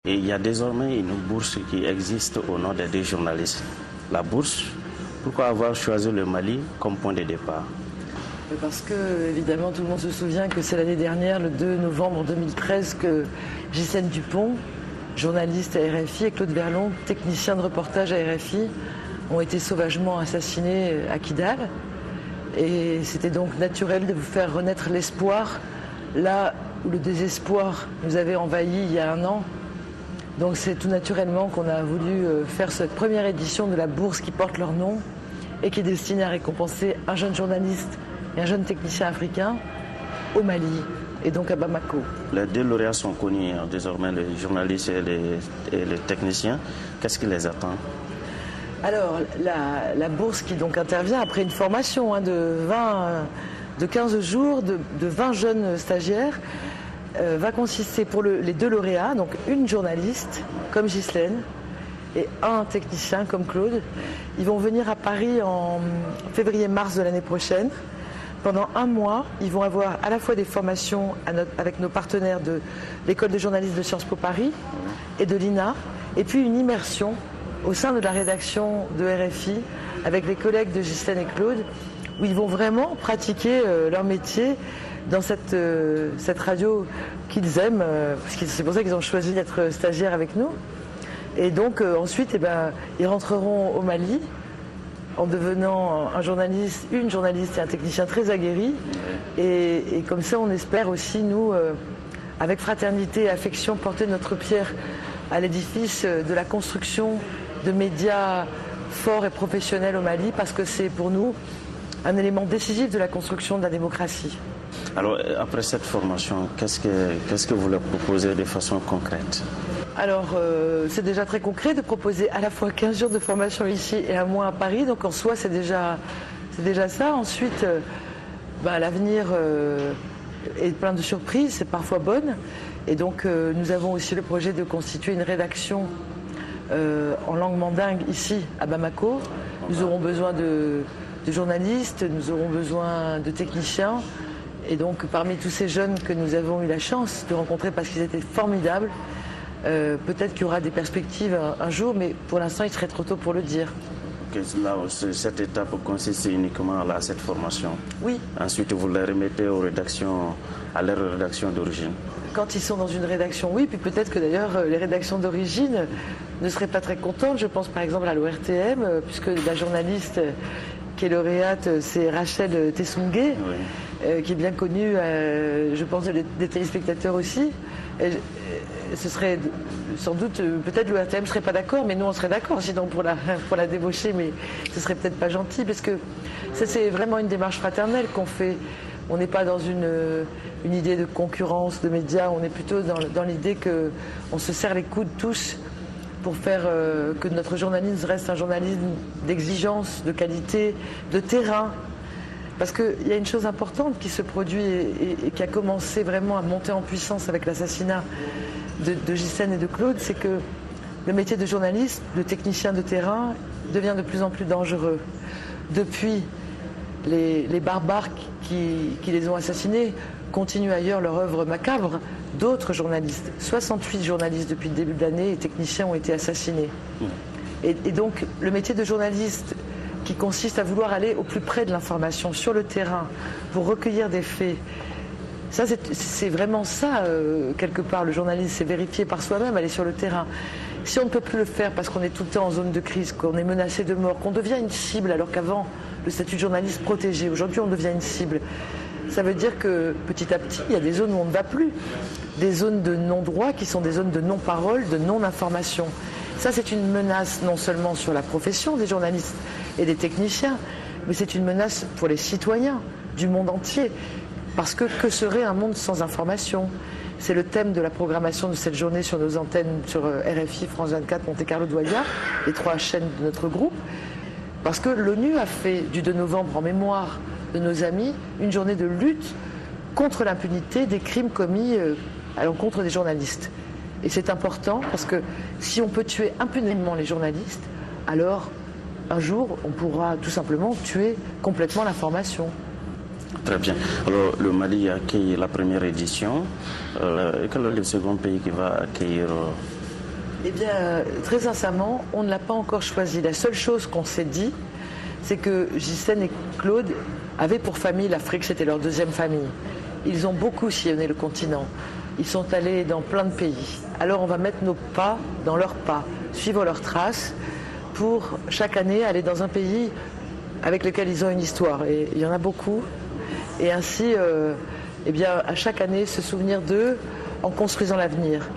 Et il y a désormais une bourse qui existe au nom des deux journalistes. La bourse, pourquoi avoir choisi le Mali comme point de départ? Parce que, évidemment, tout le monde se souvient que c'est l'année dernière, le 2 novembre 2013, que Ghislaine Dupont, journaliste à RFI, et Claude Verlon, technicien de reportage à RFI, ont été sauvagement assassinés à Kidal. Et c'était donc naturel de vous faire renaître l'espoir, là où le désespoir nous avait envahis il y a 1 an. Donc c'est tout naturellement qu'on a voulu faire cette première édition de la bourse qui porte leur nom et qui est destinée à récompenser un jeune journaliste et un jeune technicien africain au Mali et donc à Bamako. Les deux lauréats sont connus désormais, les journalistes et les techniciens. Qu'est-ce qui les attend? Alors la bourse qui donc intervient après une formation de 15 jours de 20 jeunes stagiaires va consister pour les deux lauréats, donc une journaliste comme Ghislaine et un technicien comme Claude. Ils vont venir à Paris en février-mars de l'année prochaine. Pendant 1 mois, ils vont avoir à la fois des formations avec nos partenaires de l'école de journalisme de Sciences Po Paris et de l'INA, et puis une immersion au sein de la rédaction de RFI avec les collègues de Ghislaine et Claude, où ils vont vraiment pratiquer leur métier dans cette radio qu'ils aiment, parce que c'est pour ça qu'ils ont choisi d'être stagiaires avec nous. Et donc ensuite, ils rentreront au Mali en devenant une journaliste et un technicien très aguerri. Et comme ça, on espère aussi, nous, avec fraternité et affection, porter notre pierre à l'édifice de la construction de médias forts et professionnels au Mali, parce que c'est pour nous un élément décisif de la construction de la démocratie. Alors, après cette formation, qu'est-ce que vous leur proposez de façon concrète? Alors, c'est déjà très concret de proposer à la fois 15 jours de formation ici et 1 mois à Paris. Donc, en soi, c'est déjà ça. Ensuite, l'avenir est plein de surprises, c'est parfois bonne. Et donc, nous avons aussi le projet de constituer une rédaction en langue mandingue ici, à Bamako. Nous aurons besoin de journalistes, nous aurons besoin de techniciens. Et donc, parmi tous ces jeunes que nous avons eu la chance de rencontrer parce qu'ils étaient formidables, peut-être qu'il y aura des perspectives un jour, mais pour l'instant, il serait trop tôt pour le dire. Là, cette étape consiste uniquement à cette formation. Oui. Ensuite, vous les remettez à leur rédaction d'origine. Quand ils sont dans une rédaction, oui. Puis peut-être que d'ailleurs, les rédactions d'origine ne seraient pas très contentes. Je pense par exemple à l'ORTM, puisque la journaliste qui est lauréate, c'est Rachel Tessongué, qui est bien connue, je pense, des téléspectateurs aussi. Et ce serait sans doute, peut-être l'ORTM ne serait pas d'accord, mais nous on serait d'accord sinon pour la débaucher, mais ce serait peut-être pas gentil, parce que ça c'est vraiment une démarche fraternelle qu'on fait. On n'est pas dans une idée de concurrence de médias, on est plutôt dans l'idée qu'on se serre les coudes tous pour faire que notre journalisme reste un journalisme d'exigence, de qualité, de terrain. Parce qu'il y a une chose importante qui se produit et qui a commencé vraiment à monter en puissance avec l'assassinat de Ghislaine et de Claude, c'est que le métier de journaliste, de technicien de terrain, devient de plus en plus dangereux. Depuis, les barbares qui les ont assassinés continuent ailleurs leur œuvre macabre. D'autres journalistes, 68 journalistes depuis le début de l'année et techniciens ont été assassinés. Et donc le métier de journaliste qui consiste à vouloir aller au plus près de l'information, sur le terrain, pour recueillir des faits. Ça, c'est vraiment ça, quelque part. Le journalisme, c'est vérifier par soi-même, aller sur le terrain. Si on ne peut plus le faire parce qu'on est tout le temps en zone de crise, qu'on est menacé de mort, qu'on devient une cible, alors qu'avant, le statut de journaliste protégé, aujourd'hui, on devient une cible. Ça veut dire que, petit à petit, il y a des zones où on ne va plus. Des zones de non-droit qui sont des zones de non-parole, de non-information. Ça, c'est une menace non seulement sur la profession des journalistes et des techniciens, mais c'est une menace pour les citoyens du monde entier. Parce que serait un monde sans information? C'est le thème de la programmation de cette journée sur nos antennes, sur RFI, France 24, Monte Carlo Douala, les 3 chaînes de notre groupe. Parce que l'ONU a fait du 2 novembre, en mémoire de nos amis, une journée de lutte contre l'impunité des crimes commis à l'encontre des journalistes. Et c'est important parce que si on peut tuer impunément les journalistes, alors un jour on pourra tout simplement tuer complètement l'information. Très bien. Alors le Mali a accueilli la première édition. Quel est le second pays qui va accueillir Eh bien, très sincèrement, on ne l'a pas encore choisi. La seule chose qu'on s'est dit, c'est que Ghislaine et Claude avaient pour famille l'Afrique, c'était leur deuxième famille. Ils ont beaucoup sillonné le continent. Ils sont allés dans plein de pays. Alors on va mettre nos pas dans leurs pas, suivre leurs traces pour chaque année aller dans un pays avec lequel ils ont une histoire. Et il y en a beaucoup. Et ainsi, eh bien, à chaque année, se souvenir d'eux en construisant l'avenir.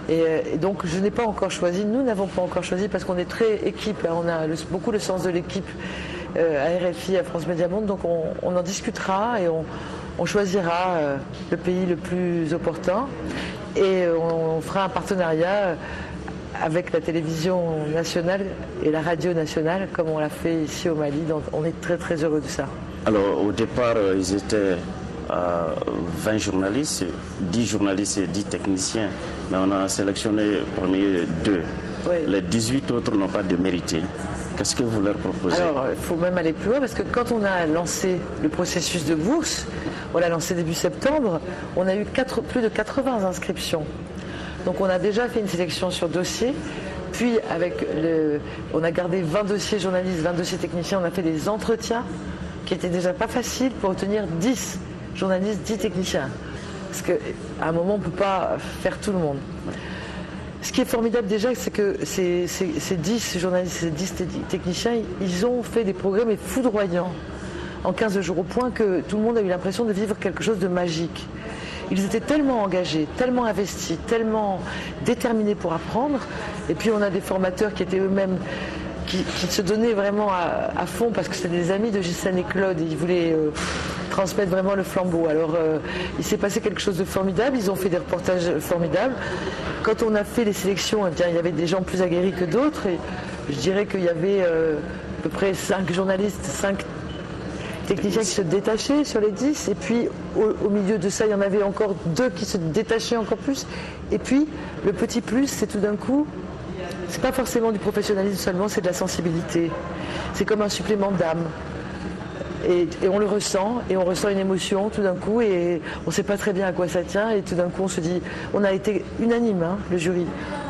Et donc je n'ai pas encore choisi, nous n'avons pas encore choisi parce qu'on est très équipe, hein, on a beaucoup le sens de l'équipe à RFI, à France Média Monde, donc on en discutera et on choisira le pays le plus opportun et on fera un partenariat avec la télévision nationale et la radio nationale comme on l'a fait ici au Mali, donc on est très très heureux de ça. Alors au départ, ils étaient 20 journalistes, 10 journalistes et 10 techniciens, mais on a sélectionné parmi eux 2. Oui. Les 18 autres n'ont pas de mérité. Qu'est-ce que vous leur proposez? Alors, il faut même aller plus loin parce que quand on a lancé le processus de bourse, on l'a lancé début septembre, on a eu plus de 80 inscriptions. Donc on a déjà fait une sélection sur dossier, puis on a gardé 20 dossiers journalistes, 20 dossiers techniciens, on a fait des entretiens qui étaient déjà pas faciles pour obtenir 10 journalistes, 10 techniciens. Parce qu'à un moment, on ne peut pas faire tout le monde. Ce qui est formidable déjà, c'est que ces 10 journalistes, ces 10 techniciens, ils ont fait des progrès mais foudroyants en 15 jours, au point que tout le monde a eu l'impression de vivre quelque chose de magique. Ils étaient tellement engagés, tellement investis, tellement déterminés pour apprendre. Et puis on a des formateurs qui étaient eux-mêmes, qui se donnaient vraiment à fond parce que c'était des amis de Ghislaine et Claude et ils voulaient transmettre vraiment le flambeau. Alors il s'est passé quelque chose de formidable, ils ont fait des reportages formidables. Quand on a fait les sélections, eh bien, il y avait des gens plus aguerris que d'autres et je dirais qu'il y avait à peu près 5 journalistes, 5 techniciens qui se détachaient sur les 10 et puis au milieu de ça il y en avait encore 2 qui se détachaient encore plus et puis le petit plus c'est tout d'un coup c'est pas forcément du professionnalisme seulement, c'est de la sensibilité, c'est comme un supplément d'âme et on le ressent et on ressent une émotion tout d'un coup et on sait pas très bien à quoi ça tient et tout d'un coup on se dit, on a été unanime hein, le jury,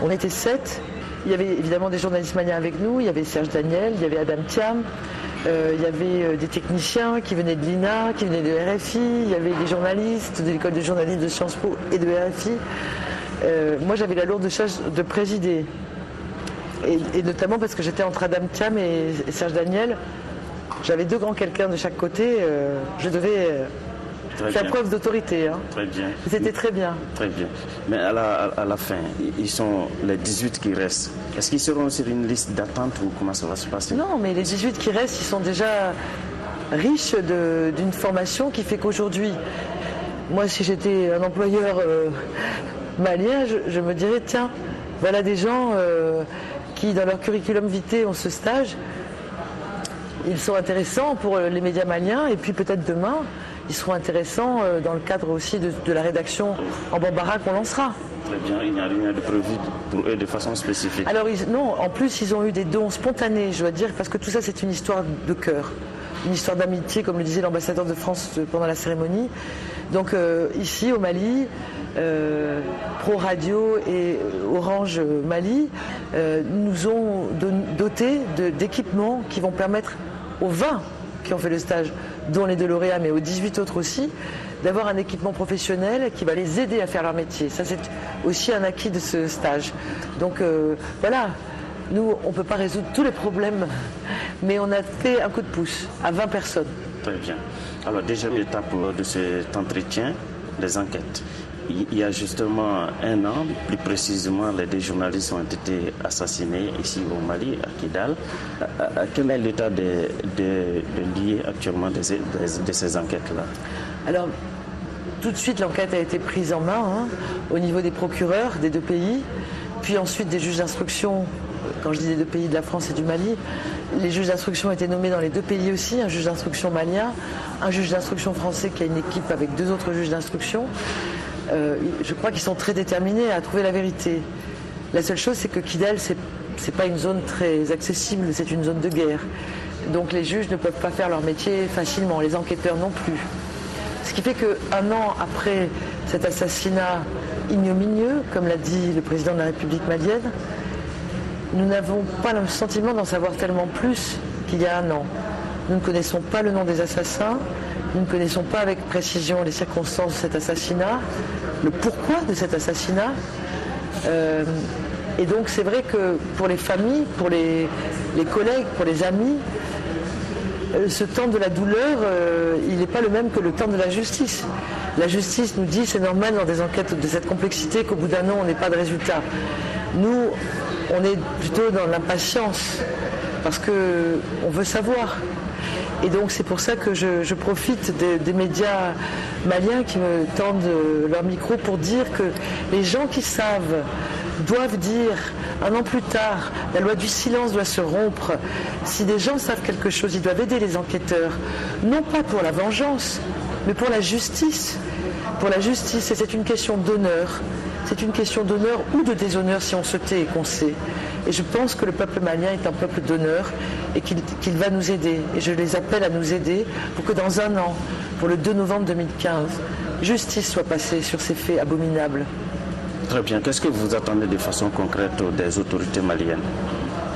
on était 7, il y avait évidemment des journalistes maliens avec nous, il y avait Serge Daniel, il y avait Adam Thiam. Il y avait des techniciens qui venaient de l'INA, qui venaient de RFI, il y avait des journalistes de l'école de journalisme de Sciences Po et de RFI. Moi j'avais la lourde charge de présider. Et notamment parce que j'étais entre Adam Thiam et Serge Daniel. J'avais 2 grands quelqu'un de chaque côté. Je devais faire preuve d'autorité. Hein. Très bien. C'était très bien. Très bien. Mais à la fin, ils sont les 18 qui restent. Est-ce qu'ils seront sur une liste d'attente ou comment ça va se passer? Non, mais les 18 qui restent, ils sont déjà riches d'une formation qui fait qu'aujourd'hui, moi si j'étais un employeur malien, je me dirais, tiens, voilà des gens qui dans leur curriculum vitae ont ce stage. Ils sont intéressants pour les médias maliens et puis peut-être demain, ils seront intéressants dans le cadre aussi de la rédaction en Bambara qu'on lancera. Très bien, il n'y a rien de prévu pour eux de façon spécifique. Alors non, en plus ils ont eu des dons spontanés, je dois dire, parce que tout ça c'est une histoire de cœur, une histoire d'amitié, comme le disait l'ambassadeur de France pendant la cérémonie. Donc ici au Mali, Pro Radio et Orange Mali nous ont doté d'équipements qui vont permettre aux 20 qui ont fait le stage, dont les 2 lauréats, mais aux 18 autres aussi, d'avoir un équipement professionnel qui va les aider à faire leur métier. Ça, c'est aussi un acquis de ce stage. Donc voilà, nous, on ne peut pas résoudre tous les problèmes, mais on a fait un coup de pouce à 20 personnes. Très bien. Alors, deuxième étape de cet entretien, les enquêtes. Il y a justement 1 an, plus précisément, les 2 journalistes ont été assassinés ici au Mali, à Kidal. Quel est l'état de lié actuellement de ces enquêtes-là? Alors, tout de suite, l'enquête a été prise en main hein, au niveau des procureurs des 2 pays, puis ensuite des juges d'instruction. Quand je dis des 2 pays, de la France et du Mali, les juges d'instruction ont été nommés dans les 2 pays aussi, un juge d'instruction malien, un juge d'instruction français qui a une équipe avec 2 autres juges d'instruction. Je crois qu'ils sont très déterminés à trouver la vérité. La seule chose, c'est que Kidal, c'est pas une zone très accessible, c'est une zone de guerre. Donc les juges ne peuvent pas faire leur métier facilement, les enquêteurs non plus. Ce qui fait qu'1 an après cet assassinat ignominieux, comme l'a dit le président de la République malienne. Nous n'avons pas le sentiment d'en savoir tellement plus qu'il y a un an. Nous ne connaissons pas le nom des assassins, nous ne connaissons pas avec précision les circonstances de cet assassinat, le pourquoi de cet assassinat. Et donc c'est vrai que pour les familles, pour les collègues, pour les amis, ce temps de la douleur, il n'est pas le même que le temps de la justice. La justice nous dit c'est normal dans des enquêtes de cette complexité qu'au bout d'un an on n'ait pas de résultat. Nous, on est plutôt dans l'impatience parce qu'on veut savoir. Et donc c'est pour ça que je profite des médias maliens qui me tendent leur micro pour dire que les gens qui savent doivent dire, un an plus tard, la loi du silence doit se rompre. Si des gens savent quelque chose, ils doivent aider les enquêteurs, non pas pour la vengeance, mais pour la justice. Pour la justice, et c'est une question d'honneur. C'est une question d'honneur ou de déshonneur si on se tait et qu'on sait. Et je pense que le peuple malien est un peuple d'honneur et qu'il va nous aider. Et je les appelle à nous aider pour que dans un an, pour le 2 novembre 2015, justice soit passée sur ces faits abominables. Très bien. Qu'est-ce que vous attendez de façon concrète des autorités maliennes?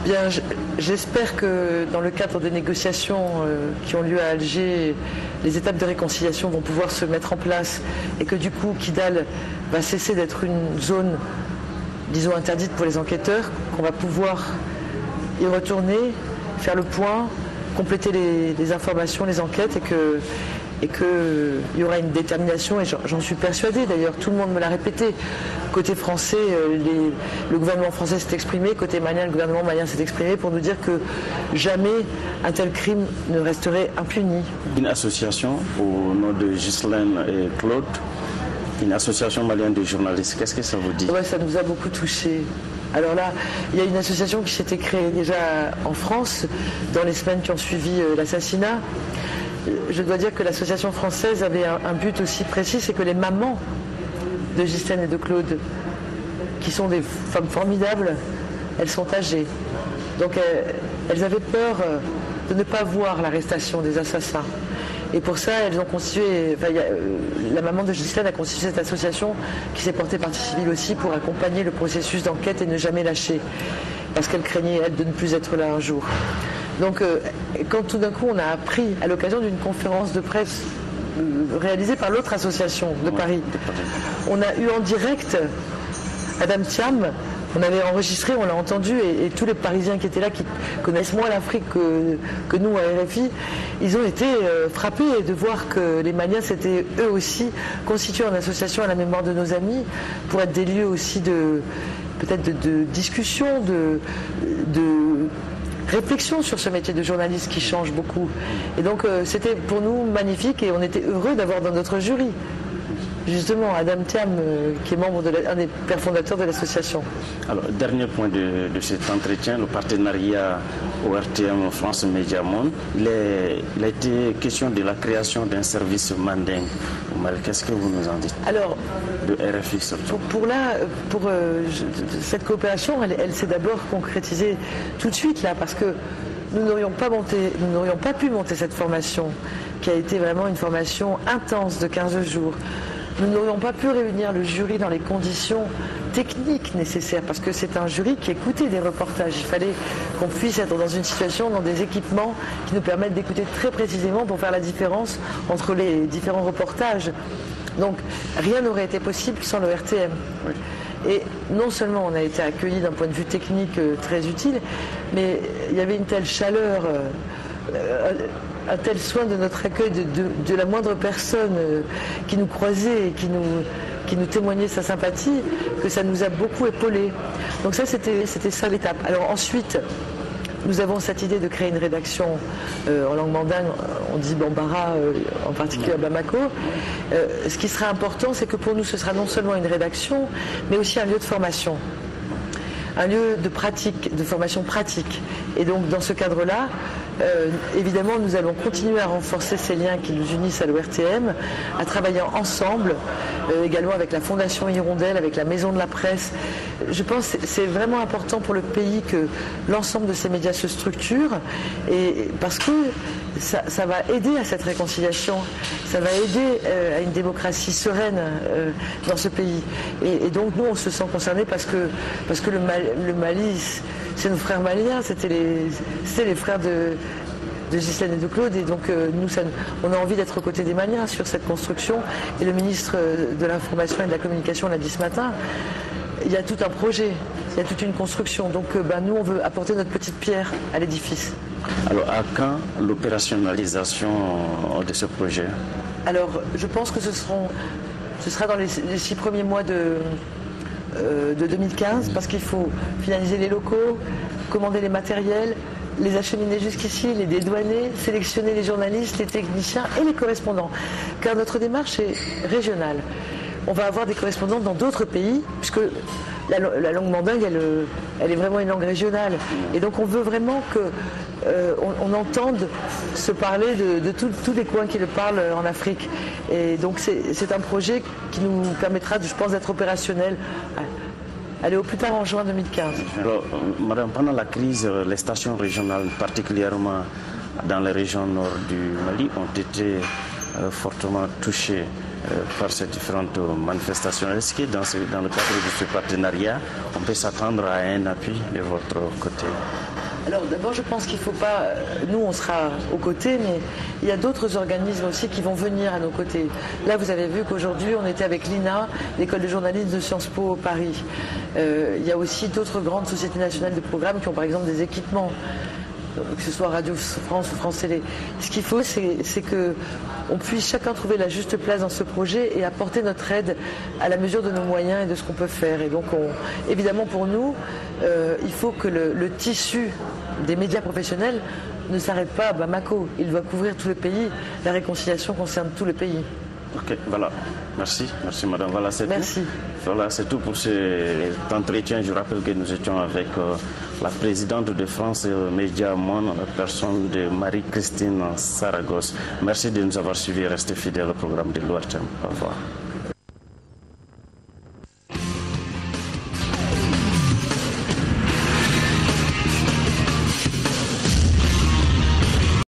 Bien, j'espère que dans le cadre des négociations qui ont lieu à Alger, les étapes de réconciliation vont pouvoir se mettre en place et que du coup Kidal va cesser d'être une zone, disons, interdite pour les enquêteurs, qu'on va pouvoir y retourner, faire le point, compléter les informations, les enquêtes et qu'il y aura une détermination, et j'en suis persuadée d'ailleurs, tout le monde me l'a répété. Côté français, le gouvernement français s'est exprimé, côté malien, le gouvernement malien s'est exprimé pour nous dire que jamais un tel crime ne resterait impuni. Une association au nom de Ghislaine et Claude, une association malienne de journalistes, qu'est-ce que ça vous dit? Ouais, ça nous a beaucoup touchés. Alors là, il y a une association qui s'était créée déjà en France dans les semaines qui ont suivi l'assassinat. Je dois dire que l'association française avait un but aussi précis, c'est que les mamans de Ghislaine et de Claude, qui sont des femmes formidables, elles sont âgées. Donc elles avaient peur de ne pas voir l'arrestation des assassins. Et pour ça, elles ont constitué, la maman de Ghislaine a constitué cette association qui s'est portée partie civile aussi pour accompagner le processus d'enquête et ne jamais lâcher, parce qu'elle craignait, elle, de ne plus être là un jour. Donc quand tout d'un coup on a appris, à l'occasion d'une conférence de presse réalisée par l'autre association de Paris, on a eu en direct Adam Thiam, on avait enregistré, on l'a entendu, et tous les Parisiens qui étaient là, qui connaissent moins l'Afrique que nous à RFI, ils ont été frappés de voir que les Maliens s'étaient eux aussi constitués en association à la mémoire de nos amis, pour être des lieux aussi peut-être de discussion, de réflexion sur ce métier de journaliste qui change beaucoup. Et donc c'était pour nous magnifique et on était heureux d'avoir dans notre jury justement Adam Thiam qui est membre un des pères fondateurs de l'association. Alors, dernier point de cet entretien, le partenariat ORTM France Média Monde. Il a été question de la création d'un service mandingue au Mali. Qu'est-ce que vous nous en dites? Alors, de RFI surtout. Pour cette coopération, elle s'est d'abord concrétisée tout de suite là, parce que nous n'aurions pas pu monter cette formation qui a été vraiment une formation intense de 15 jours. Nous n'aurions pas pu réunir le jury dans les conditions techniques nécessaires, parce que c'est un jury qui écoutait des reportages. Il fallait qu'on puisse être dans une situation, dans des équipements qui nous permettent d'écouter très précisément pour faire la différence entre les différents reportages. Donc rien n'aurait été possible sans le RTM. Oui. Et non seulement on a été accueillis d'un point de vue technique très utile, mais il y avait une telle chaleur, un tel soin de notre accueil de la moindre personne qui nous croisait et qui nous témoignait sa sympathie, que ça nous a beaucoup épaulés. Donc ça, c'était ça l'étape. Alors ensuite, nous avons cette idée de créer une rédaction en langue mandingue, on dit Bambara, en particulier à Bamako. Ce qui sera important, c'est que pour nous, ce sera non seulement une rédaction, mais aussi un lieu de formation. Un lieu de pratique, de formation pratique. Et donc, dans ce cadre-là, évidemment, nous allons continuer à renforcer ces liens qui nous unissent à l'ORTM, à travailler ensemble, également avec la Fondation Hirondelle, avec la Maison de la Presse. Je pense que c'est vraiment important pour le pays que l'ensemble de ces médias se structurent, et parce que ça va aider à cette réconciliation, ça va aider à une démocratie sereine dans ce pays. Et donc nous, on se sent concernés parce que le Mali, c'est nos frères maliens, c'était les frères de Ghislaine et de Claude, et donc nous, on a envie d'être aux côtés des Maliens sur cette construction. Et le ministre de l'Information et de la Communication l'a dit ce matin, il y a tout un projet, il y a toute une construction. Donc nous, on veut apporter notre petite pierre à l'édifice. Alors, à quand l'opérationnalisation de ce projet? Alors, je pense que ce sera dans les 6 premiers mois de 2015, parce qu'il faut finaliser les locaux, commander les matériels, les acheminer jusqu'ici, les dédouaner, sélectionner les journalistes, les techniciens et les correspondants. Car notre démarche est régionale. On va avoir des correspondants dans d'autres pays, puisque la langue mandingue, elle est vraiment une langue régionale. Et donc on veut vraiment qu'on entende se parler de tous les coins qui le parlent en Afrique. Et donc c'est un projet qui nous permettra, je pense, d'être opérationnel. Allez, au plus tard en juin 2015. Alors, madame, pendant la crise, les stations régionales, particulièrement dans les régions nord du Mali, ont été fortement touchées par ces différentes manifestations. Est-ce que dans le cadre de ce partenariat, on peut s'attendre à un appui de votre côté? Alors d'abord, je pense qu'il ne faut pas... Nous, on sera aux côtés, mais il y a d'autres organismes aussi qui vont venir à nos côtés. Là, vous avez vu qu'aujourd'hui, on était avec l'INA, l'école de journalisme de Sciences Po Paris. Il y a aussi d'autres grandes sociétés nationales de programmes qui ont par exemple des équipements, que ce soit Radio France ou France Télé. Ce qu'il faut, c'est qu'on puisse chacun trouver la juste place dans ce projet et apporter notre aide à la mesure de nos moyens et de ce qu'on peut faire. Et donc, évidemment, pour nous, il faut que le tissu des médias professionnels ne s'arrête pas à Bamako. Il doit couvrir tout le pays. La réconciliation concerne tout le pays. Ok, voilà. Merci madame. Voilà, c'est Merci. Tout. Voilà, c'est tout pour cet entretien. Je rappelle que nous étions avec la présidente de France Média Monde, la personne de Marie-Christine Saragosse. Merci de nous avoir suivis et restez fidèles au programme de l'ORTM. Au revoir.